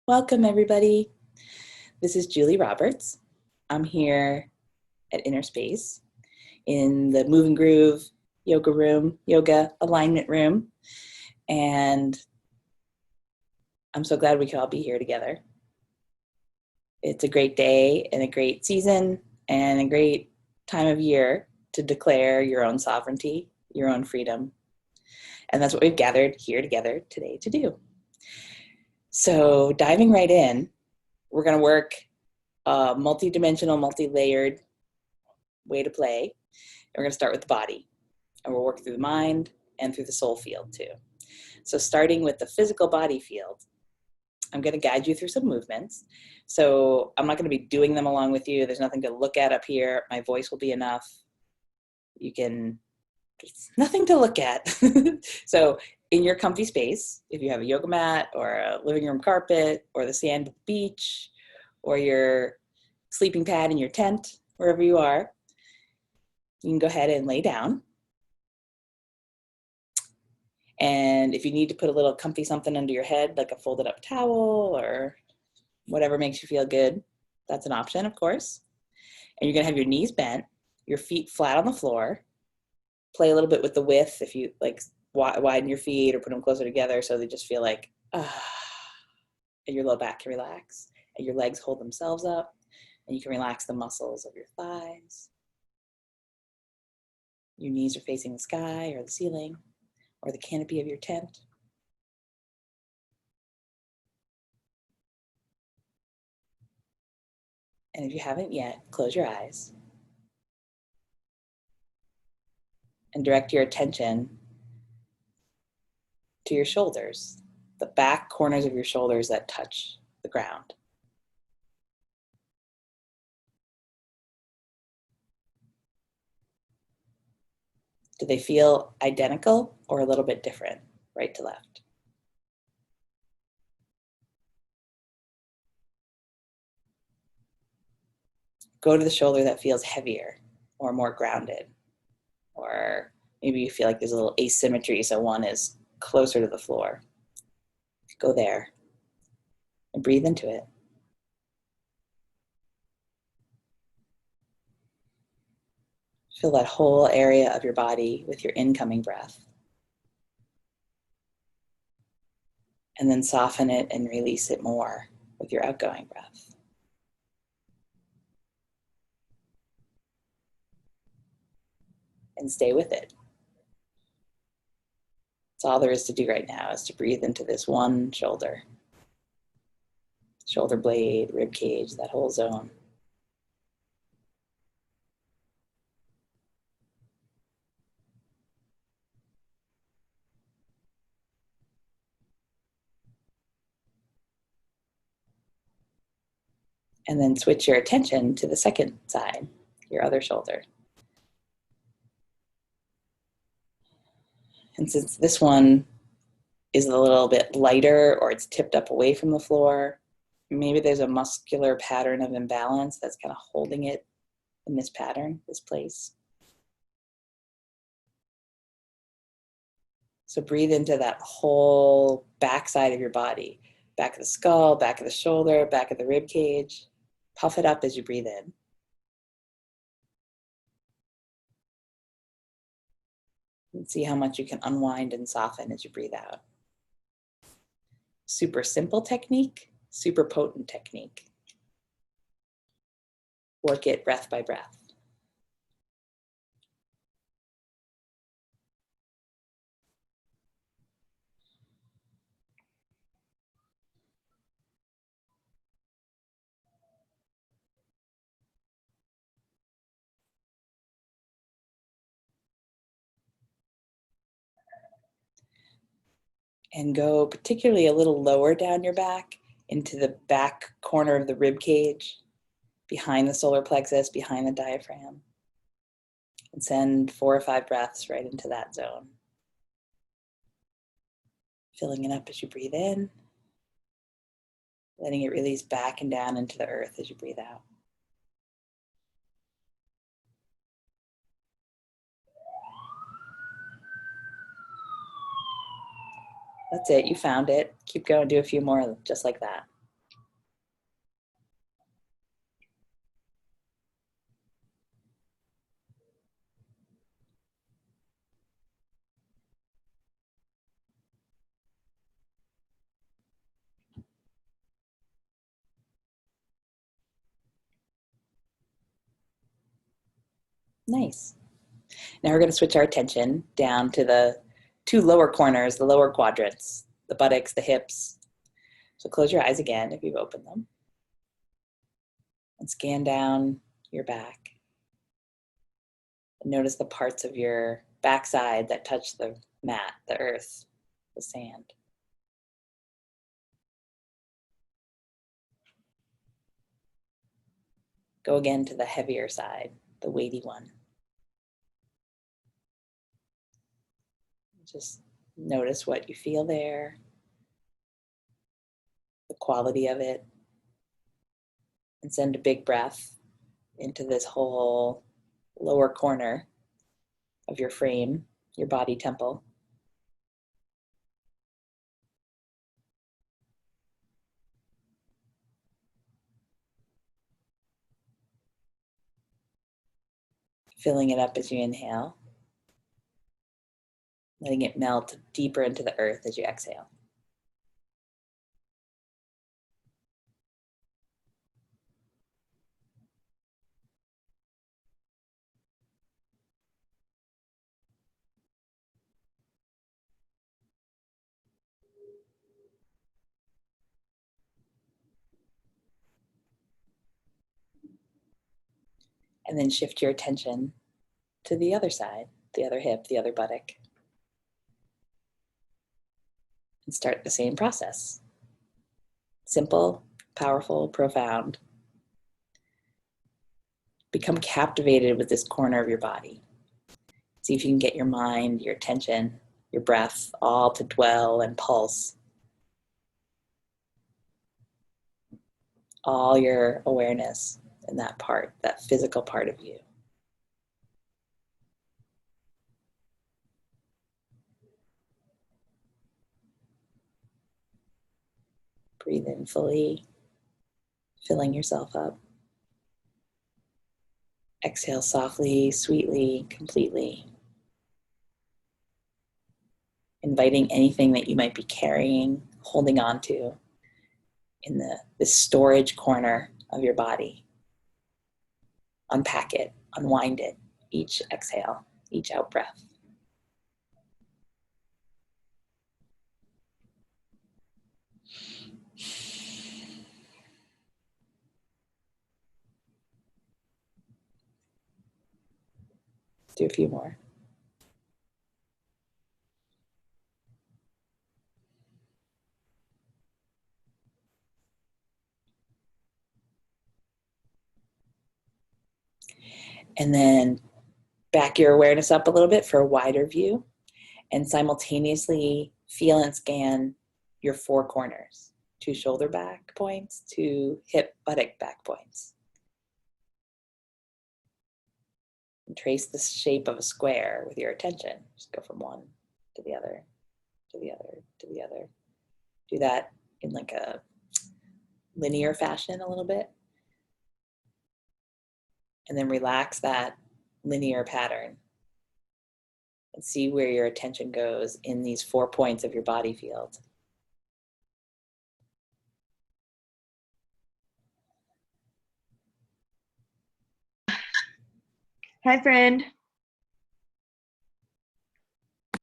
Welcome, everybody. This is Julie Roberts. I'm here at Inner Space in the Move and Groove yoga room, yoga alignment room. And I'm so glad we could all be here together. It's a great day and a great season and a great time of year to declare your own sovereignty, your own freedom. And that's what we've gathered here together today to do. So diving right in, we're going to work a multi-dimensional, multi-layered way to play. And we're going to start with the body. And we'll work through the mind and through the soul field too. So starting with the physical body field, I'm going to guide you through some movements. So I'm not going to be doing them along with you. There's nothing to look at up here. My voice will be enough. There's nothing to look at. So in your comfy space, if you have a yoga mat or a living room carpet or the sand at the beach or your sleeping pad in your tent, wherever you are, you can go ahead and lay down. And if you need to put a little comfy something under your head, like a folded up towel or whatever makes you feel good, that's an option, of course. And you're gonna have your knees bent, your feet flat on the floor. Play a little bit with the width if you like widen your feet or put them closer together so they just feel like, and your low back can relax and your legs hold themselves up and you can relax the muscles of your thighs. Your knees are facing the sky or the ceiling or the canopy of your tent. And if you haven't yet, close your eyes and direct your attention to your shoulders, the back corners of your shoulders that touch the ground. Do they feel identical or a little bit different, right to left? Go to the shoulder that feels heavier or more grounded, or maybe you feel like there's a little asymmetry, so one is closer to the floor. Go there and breathe into it. Fill that whole area of your body with your incoming breath. And then soften it and release it more with your outgoing breath. And stay with it. That's all there is to do right now, is to breathe into this one shoulder. Shoulder blade, rib cage, that whole zone. And then switch your attention to the second side, your other shoulder. And since this one is a little bit lighter or it's tipped up away from the floor, maybe there's a muscular pattern of imbalance that's kind of holding it in this pattern, this place. So breathe into that whole back side of your body, back of the skull, back of the shoulder, back of the rib cage. Puff it up as you breathe in. And see how much you can unwind and soften as you breathe out. Super simple technique, super potent technique. Work it breath by breath. And go particularly a little lower down your back into the back corner of the rib cage, behind the solar plexus, behind the diaphragm. And send 4 or 5 breaths right into that zone. Filling it up as you breathe in, letting it release back and down into the earth as you breathe out. That's it, you found it. Keep going, do a few more just like that. Nice. Now we're going to switch our attention down to the two lower corners, the lower quadrants, the buttocks, the hips. So close your eyes again if you've opened them. And scan down your back. And notice the parts of your backside that touch the mat, the earth, the sand. Go again to the heavier side, the weighty one. Just notice what you feel there, the quality of it, and send a big breath into this whole lower corner of your frame, your body temple. Filling it up as you inhale, letting it melt deeper into the earth as you exhale. And then shift your attention to the other side, the other hip, the other buttock. And start the same process. Simple, powerful, profound. Become captivated with this corner of your body. See if you can get your mind, your attention, your breath, all to dwell and pulse. All your awareness in that part, that physical part of you. Breathe in fully, filling yourself up. Exhale softly, sweetly, completely. Inviting anything that you might be carrying, holding on to in the storage corner of your body. Unpack it, unwind it, each exhale, each out breath. Do a few more. And then back your awareness up a little bit for a wider view and simultaneously feel and scan your four corners, 2 shoulder back points, 2 hip buttock back points. And trace the shape of a square with your attention. Just go from one to the other, to the other, to the other. Do that in like a linear fashion a little bit. And then relax that linear pattern and see where your attention goes in these 4 points of your body field. Hi, friend.